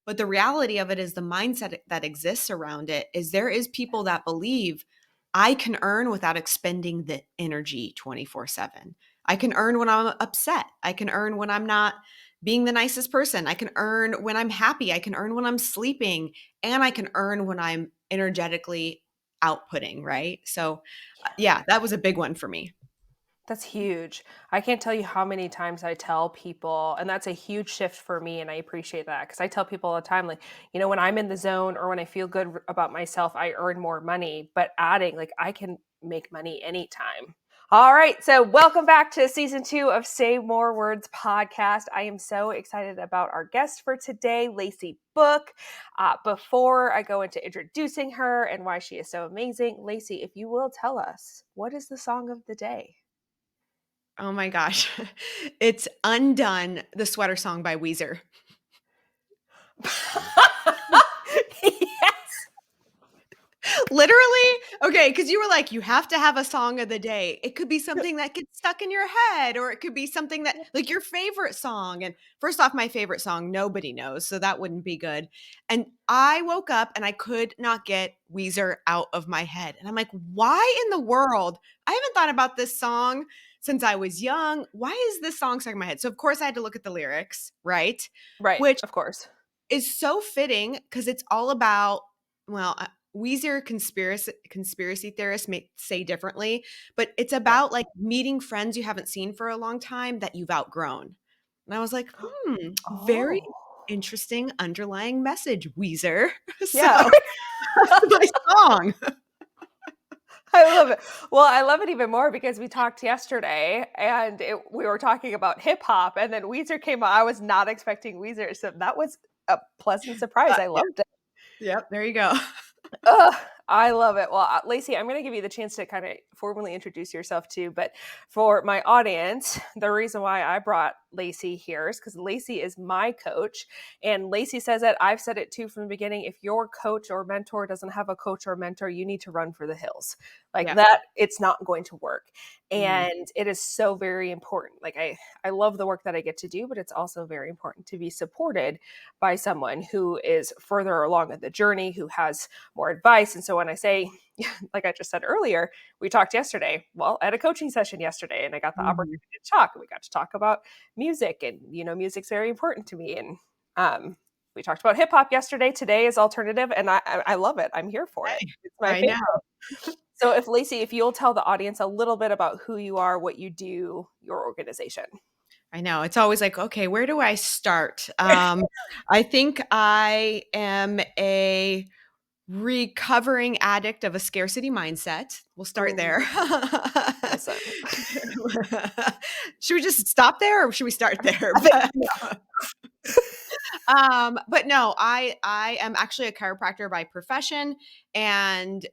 But the reality of it is the mindset that exists around it is there is people that believe I can earn without expending the energy 24/7. I can earn when I'm upset. I can earn when I'm not being the nicest person. I can earn when I'm happy. I can earn when I'm sleeping. And I can earn when I'm energetically outputting, right? So, yeah, that was a big one for me. That's huge. I can't tell you how many times I tell people, and that's a huge shift for me. And I appreciate that because I tell people all the time, like, when I'm in the zone or when I feel good about myself, I earn more money. But adding, like, I can make money anytime. All right. So, welcome back to season 2 of Say More Words podcast. I am so excited about our guest for today, Lacey Book. Before I go into introducing her and why she is so amazing, Lacey, if you will tell us, what is the song of the day? Oh my gosh. It's Undone, the sweater song by Weezer. Yes. Literally? Okay, because you were like, you have to have a song of the day. It could be something that gets stuck in your head, or it could be something that, like your favorite song. And first off, my favorite song, nobody knows. So that wouldn't be good. And I woke up and I could not get Weezer out of my head. And I'm like, why in the world? I haven't thought about this song since I was young. Why is this song stuck in my head? So, of course, I had to look at the lyrics, right? Right, Which of course. is so fitting because it's all about, well, Weezer conspiracy theorists may say differently, but it's Yeah. about like meeting friends you haven't seen for a long time that you've outgrown. And I was like, very Oh. interesting underlying message, Weezer. So Yeah. that's my song. I love it. Well, I love it even more because we talked yesterday and we were talking about hip hop and then Weezer came on. I was not expecting Weezer. So that was a pleasant surprise. I Yeah. loved it. Yep. There you go. Ugh, I love it. Well, Lacey, I'm going to give you the chance to kind of formally introduce yourself too. But for my audience, the reason why I brought Lacey here is because Lacey is my coach. And Lacey says it. I've said it too from the beginning. If your coach or mentor doesn't have a coach or mentor, you need to run for the hills. Like Yeah. that, it's not going to work. Mhm. And it is so very important. Like I love the work that I get to do, but it's also very important to be supported by someone who is further along in the journey, who has more advice. And so when I say, like I just said earlier, we talked yesterday. Well, I had a coaching session yesterday and I got the Mhm. opportunity to talk. And we got to talk about music and, music's very important to me. And we talked about hip hop yesterday. Today is alternative. And I love it. I'm here for it. Hey, It's my I know. favorite. So if Lacey, if you'll tell the audience a little bit about who you are, what you do, your organization. I know. It's always like, okay, where do I start? I think I am a recovering addict of a scarcity mindset. We'll start there. Ooh, listen. Should we just stop there or should we start there? I think But no, I am actually a chiropractor by profession and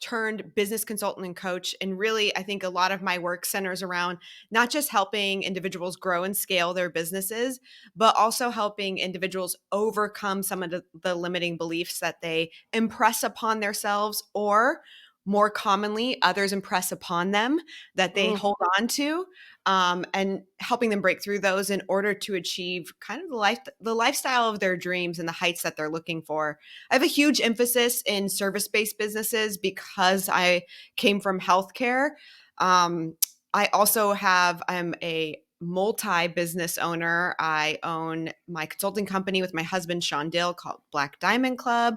turned business consultant and coach. And really, I think a lot of my work centers around not just helping individuals grow and scale their businesses, but also helping individuals overcome some of the limiting beliefs that they impress upon themselves, or more commonly, others impress upon them that they Mm, hold on to, and helping them break through those in order to achieve kind of the lifestyle of their dreams and the heights that they're looking for. I have a huge emphasis in service-based businesses because I came from healthcare. Um, I'm a multi-business owner. I own my consulting company with my husband, Sean Dill, called Black Diamond Club.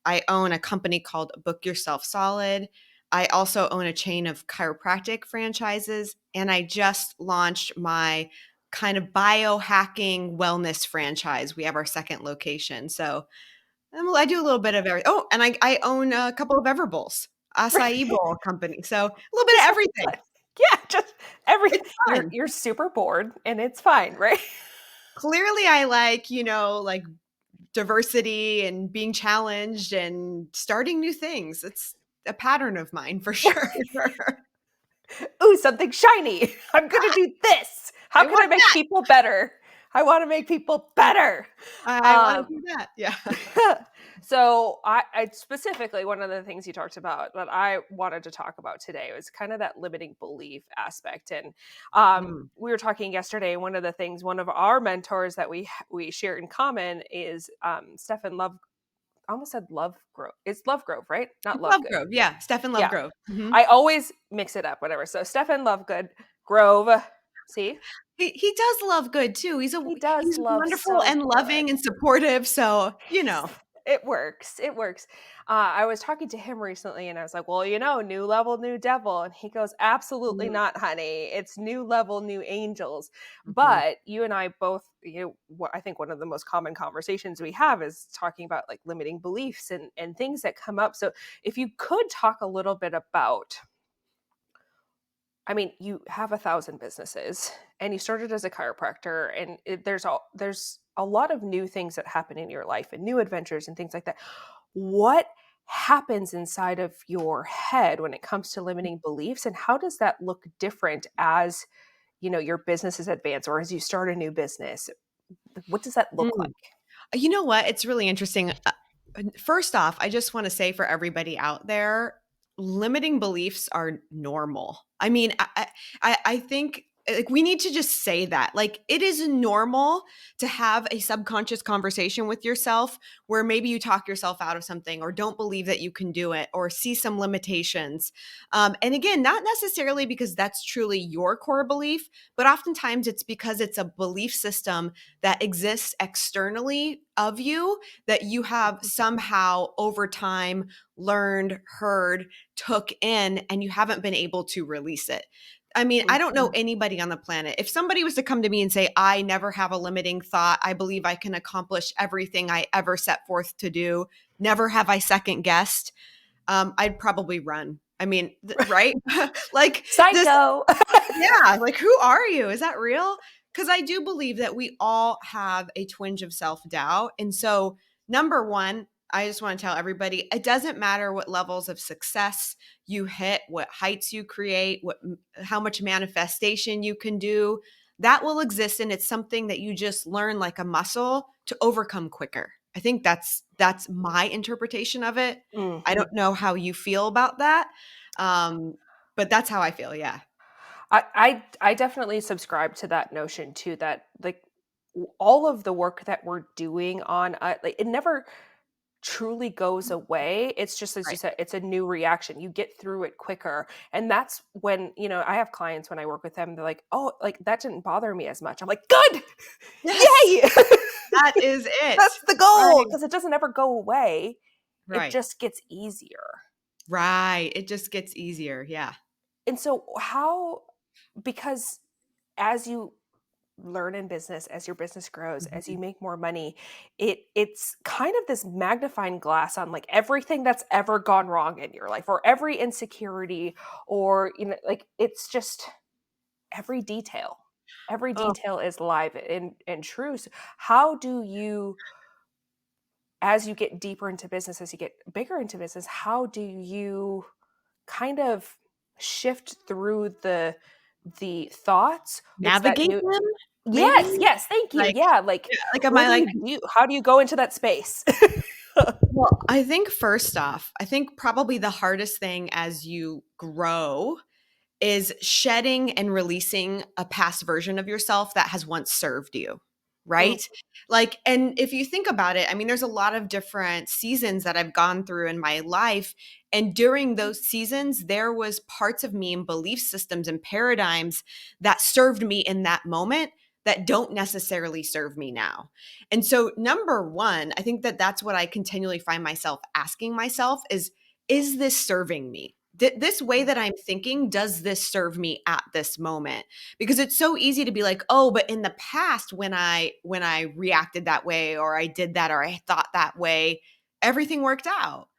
I own a company called Book Yourself Solid. I also own a chain of chiropractic franchises, and I just launched my kind of biohacking wellness franchise. We have our second location. So I do a little bit of every. Oh, and I own a couple of Everbowls, acai bowl company. So a little bit of just everything. yeah, just It's everything. You're fun. you're super bored and it's fine, right? Clearly, I like, like diversity and being challenged and starting new things. It's a pattern of mine for sure. Ooh, something shiny. I'm gonna do this. How I can I want make that. people better? I want to make people better. I wanna Um, do that. Yeah. so I specifically one of the things you talked about that I wanted to talk about today was kind of that limiting belief aspect. And Mm. we were talking yesterday. One of the things, one of our mentors that we share in common is Stefan Love. I almost said Love Grove. It's Love Grove, right? Not It's Love Good. Lovegrove, yeah, Stephen Yeah, Lovegrove. Mhm. I always mix it up. Whatever. So Stefan Lovegood Grove. See, He does love good too. he does He's love wonderful so and good. loving and supportive, so, you know. It works. It works. I was talking to him recently and I was like, well, new level, new devil. And he goes, absolutely Mm, not, honey. It's new level, new angels. mhm. But you and I both, what I think one of the most common conversations we have is talking about like limiting beliefs and things that come up. So if you could talk a little bit about, I mean, you have 1,000 businesses and you started as a chiropractor, and there's a lot of new things that happen in your life and new adventures and things like that. What happens inside of your head when it comes to limiting beliefs, and how does that look different as your businesses advance or as you start a new business? What does that look Mm. like? You know what? It's really interesting. First off, I just want to say for everybody out there, limiting beliefs are normal. I mean, I think like we need to just say that. Like it is normal to have a subconscious conversation with yourself where maybe you talk yourself out of something or don't believe that you can do it or see some limitations. And again, not necessarily because that's truly your core belief, but oftentimes it's because it's a belief system that exists externally of you that you have somehow over time learned, heard, took in, and you haven't been able to release it. I mean, I don't know Mhm. anybody on the planet. If somebody was to come to me and say, I never have a limiting thought, I believe I can accomplish everything I ever set forth to do, never have I second guessed, I'd probably run. I mean, right? Like this Psycho. yeah, like, who are you? Is that real? Because I do believe that we all have a twinge of self-doubt, and so, number 1, I just wanna tell everybody, it doesn't matter what levels of success you hit, what heights you create, how much manifestation you can do, that will exist, and it's something that you just learn like a muscle to overcome quicker. I think that's my interpretation of it. I Mhm. don't know how you feel about that, um, but that's how I feel, yeah. I definitely subscribe to that notion too, that like all of the work that we're doing on like it never truly goes away. It's just as you Right. said, it's a new reaction. You get through it quicker. And that's when, I have clients when I work with them, they're like, "Oh, like that didn't bother me as much." I'm like, "Good. Yes, Yay." that is That's it. the goal Right, because it doesn't ever go away. It right, just gets easier. right. It just gets easier, yeah. And so how because as you learn in business, as your business grows, as you Mhm. make more money, it's kind of this magnifying glass on like everything that's ever gone wrong in your life or every insecurity or like it's just every detail. Every Oh, detail is live and true. So how do you, as you get deeper into business, as you get bigger into business, how do you kind of shift through the thoughts? What's that navigate new? them, maybe? Yes, yes, thank you. Like Yeah, like, yeah, like, am what I do like you do? How do you go into that space? well, I think first off, I think probably the hardest thing as you grow is shedding and releasing a past version of yourself that has once served you, Mm, right? Like, and if you think about it, I mean, there's a lot of different seasons that I've gone through in my life. And during those seasons, there was parts of me and belief systems and paradigms that served me in that moment that don't necessarily serve me now. And so, number one, I think that that's what I continually find myself asking myself is this serving me? This way mm. that I'm thinking, does this serve me at this moment? Because it's so easy to be like, "Oh, but in the past when I reacted that way or I did that or I thought that way, everything worked out."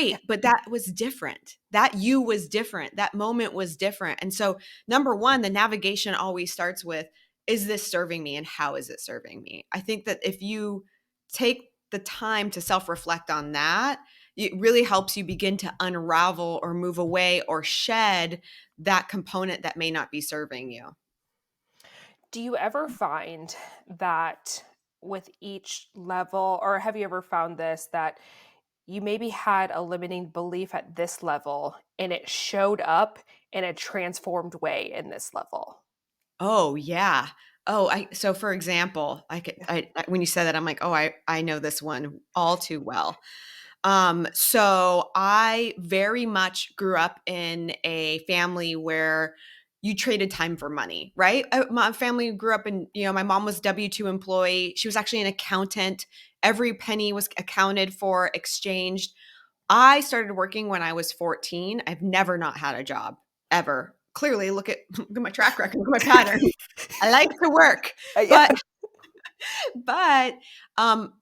Yeah. Great, but that was different. That you was different. That moment was different. And so, number 1, the navigation always starts with, is this serving me and how is it serving me? I think that if you take the time to self-reflect on that, it really helps you begin to unravel or move away or shed that component that may not be serving you. Do you ever find that with each level, or have you ever found this, that you maybe had a limiting belief at this level and it showed up in a transformed way in this level? Oh, yeah. Oh, I so for example, Yeah. when you said that, I'm like, "Oh, I know this one all too well." So I very much grew up in a family where you traded time for money, right? My family grew up in, my mom was W-2 employee. She was actually an accountant. Every penny was accounted for, exchanged. I started working when I was 14. I've never not had a job ever. Clearly, look at my track record, look at my pattern. I like to work, Yeah. but but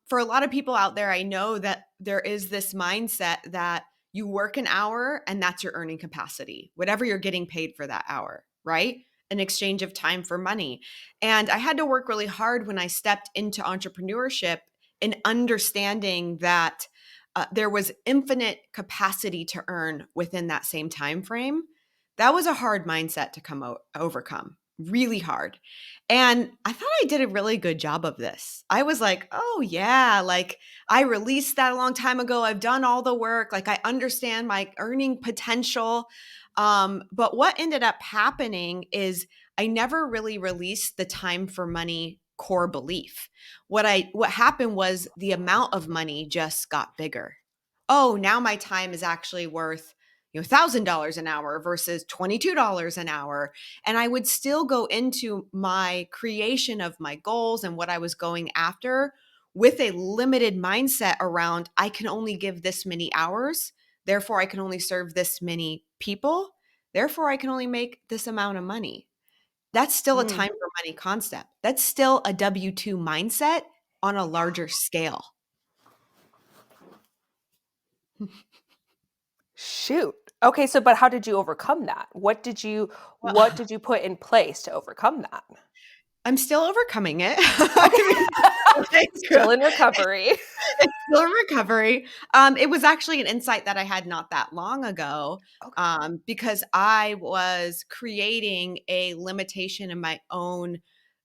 for a lot of people out there, I know that there is this mindset that you work an hour and that's your earning capacity, whatever you're getting paid for that hour, right? An exchange of time for money. And I had to work really hard when I stepped into entrepreneurship in understanding that there was infinite capacity to earn within that same time frame. That was a hard mindset to overcome, really hard. And I thought I did a really good job of this. I was like, "Oh yeah, like I released that a long time ago. I've done all the work. Like I understand my earning potential." But what ended up happening is I never really released the time for money core belief. What happened was the amount of money just got bigger. Oh, now my time is actually worth, $1,000 an hour versus $22 an hour. And I would still go into my creation of my goals and what I was going after with a limited mindset around I can only give this many hours. Therefore, I can only serve this many people. Therefore, I can only make this amount of money. That's still a Mm. time for money concept. That's still a W-2 mindset on a larger scale. Shoot. Okay, so but how did you overcome that? What did you put in place to overcome that? I'm still overcoming it. Okay. I mean, Still in recovery. it's still in recovery. It was actually an insight that I had not that long ago, Okay. because I was creating a limitation in my own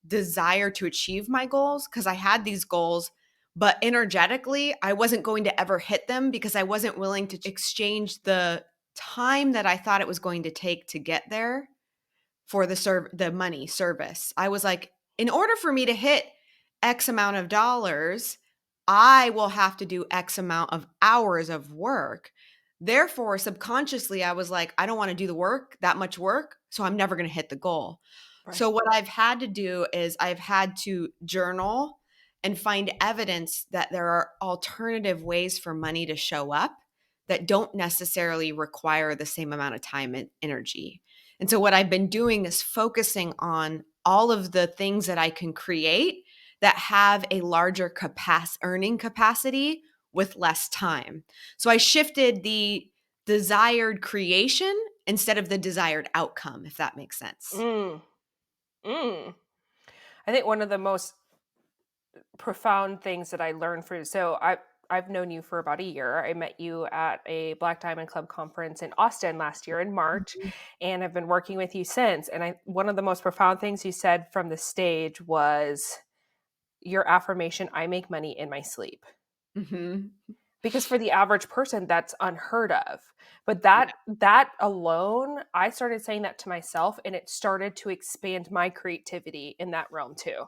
desire to achieve my goals because I had these goals, but energetically, I wasn't going to ever hit them because I wasn't willing to exchange the time that I thought it was going to take to get there for the money service. I was like, in order for me to hit X amount of dollars, I will have to do X amount of hours of work. Therefore, subconsciously, I was like, I don't want to do the work, that much work, so I'm never going to hit the goal. Right. So what I've had to do is I've had to journal and find evidence that there are alternative ways for money to show up that don't necessarily require the same amount of time and energy. And so what I've been doing is focusing on all of the things that I can create that have a larger earning capacity with less time. So I shifted the desired creation instead of the desired outcome, if that makes sense. Mm. Mm. I think one of the most profound things that I learned I've known you for about a year. I met you at a Black Diamond Club conference in Austin last year in March, Mhm. and I've been working with you since. And I one of the most profound things you said from the stage was your affirmation, I make money in my sleep. Mhm. Because for the average person, that's unheard of. But Yeah. that alone, I started saying that to myself, and it started to expand my creativity in that realm too.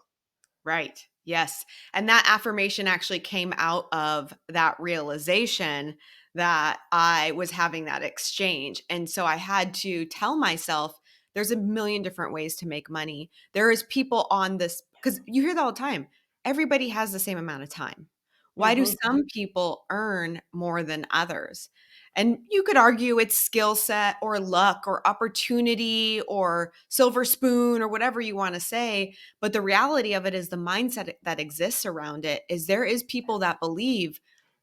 Right. Yes. And that affirmation actually came out of that realization that I was having that exchange. And so I had to tell myself there's a million different ways to make money. There is people on this because you hear that all the time. Everybody has the same amount of time. Why do Mhm. some people earn more than others? And you could argue it's skill set or luck or opportunity or silver spoon or whatever you want to say, but the reality of it is the mindset that exists around it is there is people that believe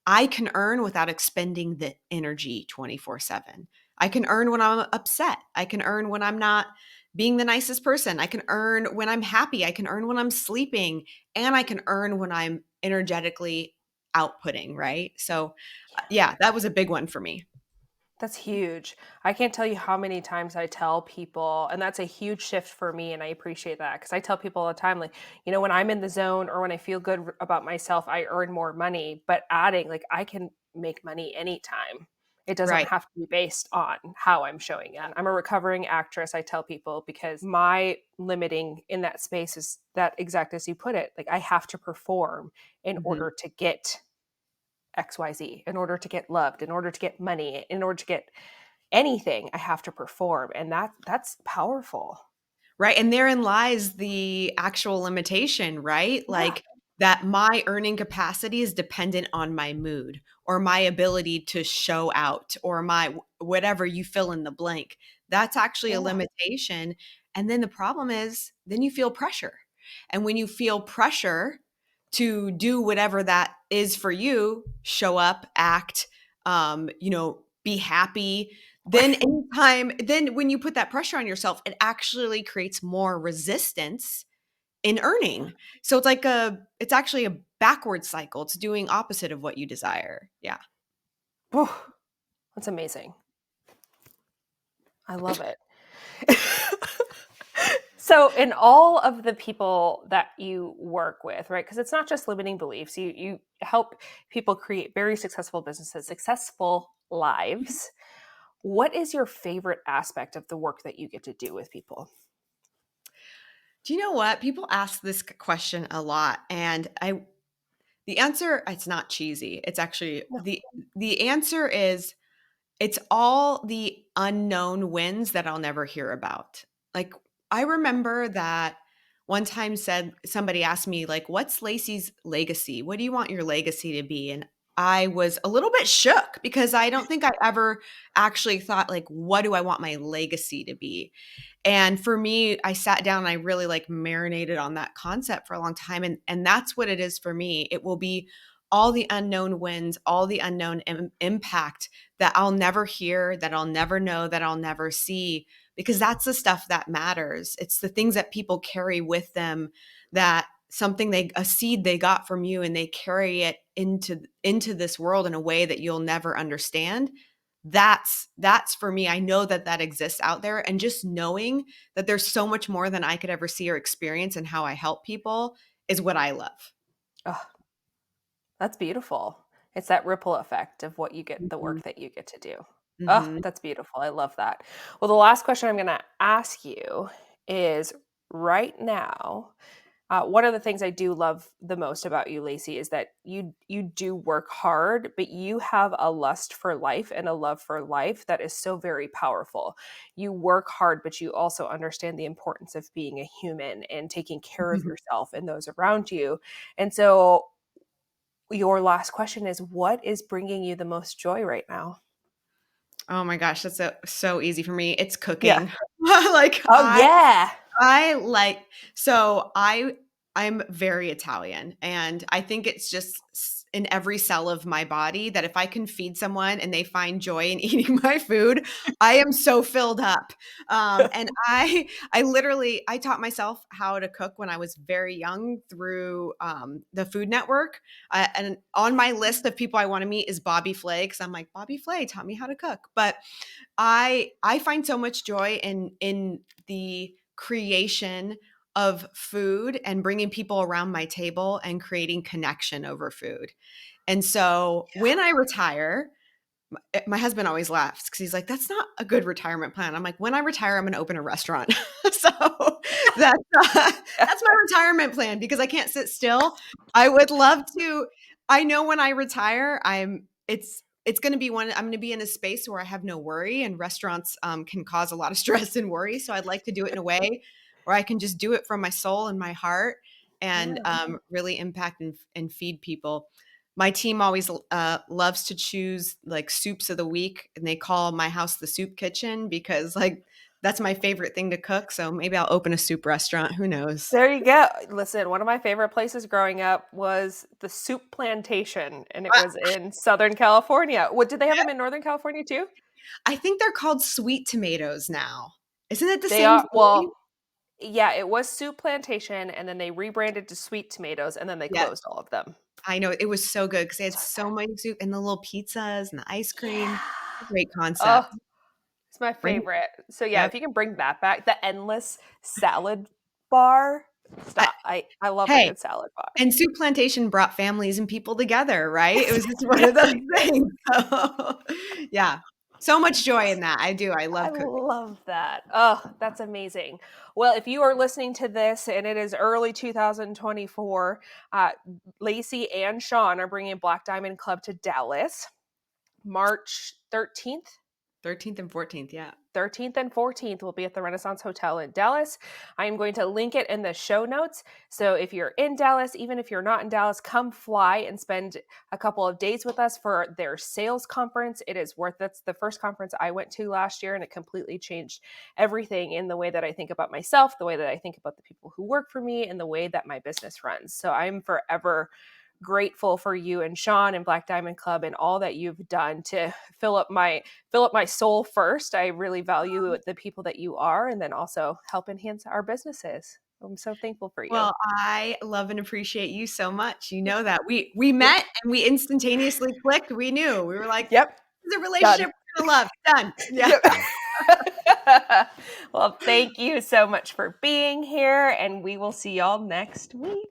I can earn without expending the energy 24/7. I can earn when I'm upset. I can earn when I'm not being the nicest person. I can earn when I'm happy. I can earn when I'm sleeping. And I can earn when I'm energetically outputting, right? So, Yeah. yeah, that was a big one for me. That's huge. I can't tell you how many times I tell people, and that's a huge shift for me, and I appreciate that because I tell people all the time, like, when I'm in the zone or when I feel good about myself, I earn more money. But adding, like, I can make money anytime. It doesn't Right. have to be based on how I'm showing up. I'm a recovering actress, I tell people, because my limiting in that space is that exact as you put it. Like, I have to perform in Mhm. order to get XYZ, in order to get loved, in order to get money, in order to get anything, I have to perform, and that's powerful. Right, and therein lies the actual limitation, right? Yeah. Like, that my earning capacity is dependent on my mood or my ability to show out or my whatever you fill in the blank. That's actually a Yeah. limitation, and then the problem is, then you feel pressure, and when you feel pressure to do whatever that is for you, show up, act, be happy, then when you put that pressure on yourself, it actually creates more resistance in earning. So it's actually a backward cycle. It's doing opposite of what you desire. Yeah. Whew, that's amazing. I love it. So, in all of the people that you work with, right? Because it's not just limiting beliefs. You help people create very successful businesses, successful lives. What is your favorite aspect of the work that you get to do with people? Do you know what? People ask this question a lot, and I the answer, it's not cheesy. It's actually No. the answer is it's all the unknown wins that I'll never hear about. Like, I remember that one time said somebody asked me, like, "What's Lacey's legacy? What do you want your legacy to be?" And I was a little bit shook because I don't think I ever actually thought, like, what do I want my legacy to be? And for me, I sat down and I really like marinated on that concept for a long time, and that's what it is for me. It will be all the unknown wins, all the unknown impact that I'll never hear, that I'll never know, that I'll never see, because that's the stuff that matters. It's the things that people carry with them, that something they a seed they got from you and they carry it into this world in a way that you'll never understand. That's for me. I know that that exists out there, and just knowing that there's so much more than I could ever see or experience and how I help people is what I love. Oh, that's beautiful. It's that ripple effect of what you get, the Mhm. work that you get to do. Oh, Mhm. that's beautiful. I love that. Well, the last question I'm going to ask you is right now, one of the things I do love the most about you, Lacey, is that you do work hard, but you have a lust for life and a love for life that is so very powerful. You work hard, but you also understand the importance of being a human and taking care of yourself and those around you. And so, your last question is, what is bringing you the most joy right now? Oh my gosh, that's so easy for me. It's Yeah. cooking. Like, Oh, yeah. I like so I'm very Italian, and I think it's just in every cell of my body that if I can feed someone and they find joy in eating my food, I am so filled up. And I literally I taught myself how to cook when I was very young through the Food Network. And on my list of people I want to meet is Bobby Flay, because I'm like, Bobby Flay taught me how to cook. But I find so much joy in the creation of food and bringing people around my table and creating connection over food. And so when I retire, my husband always laughs because he's like, "That's not a good retirement plan." I'm like, "When I retire, I'm going to open a restaurant." So that's Yeah. that's my retirement plan because I can't sit still. I would love to. I know when I retire, it's going to be one. I'm going to be in a space where I have no worry, and restaurants can cause a lot of stress and worry. So I'd like to do it in a way where I can just do it from my soul and my heart, and Yeah. really impact and feed people. My team always loves to choose like soups of the week, and they call my house the soup kitchen because like that's my favorite thing to cook. So maybe I'll open a soup restaurant. Who knows? There you go. Listen, one of my favorite places growing up was the Soup Plantation, and it was in Southern California. What, did they have them in Northern California too? I think they're called sweet tomatoes now. Isn't it the They same are, thing? well, yeah, it was Soup Plantation, and then they rebranded to Sweet Tomatoes, and then they Yes, closed all of them. I know it was so good because they had So so much soup and the little pizzas and the ice yeah. cream. Great Oh, concept. it's my Bring favorite. So yeah, Yep. if you can bring that back, the endless salad bar. I Stop. I love a Hey, good salad bar. and Soup Plantation brought families and people together, right? It was just one of those things. So, yeah. So much joy in that. I do. I I love cooking. love that. Oh, that's amazing. Well, if you are listening to this and it is early 2024, Lacey and Sean are bringing Black Diamond Club to Dallas March 13th. 13th and 14th, yeah. 13th and 14th will be at the Renaissance Hotel in Dallas. I am going to link it in the show notes. So if you're in Dallas, even if you're not in Dallas, come fly and spend a couple of days with us for their sales conference. It is worth That's the first conference I went to last year, and it completely changed everything in the way that I think about myself, the way that I think about the people who work for me, and the way that my business runs. So I'm forever grateful for you and Sean and Black Diamond Club and all that you've done to fill up my soul first. I really value the people that you are, and then also help enhance our businesses. I'm so thankful for you. Well, I love and appreciate you so much. You know that. We Yep. met and we instantaneously clicked. We knew. We were like, Yep. "This is a Done. relationship we're gonna love." Done. Yeah. Yep. Well, thank you so much for being here, and we will see y'all next week.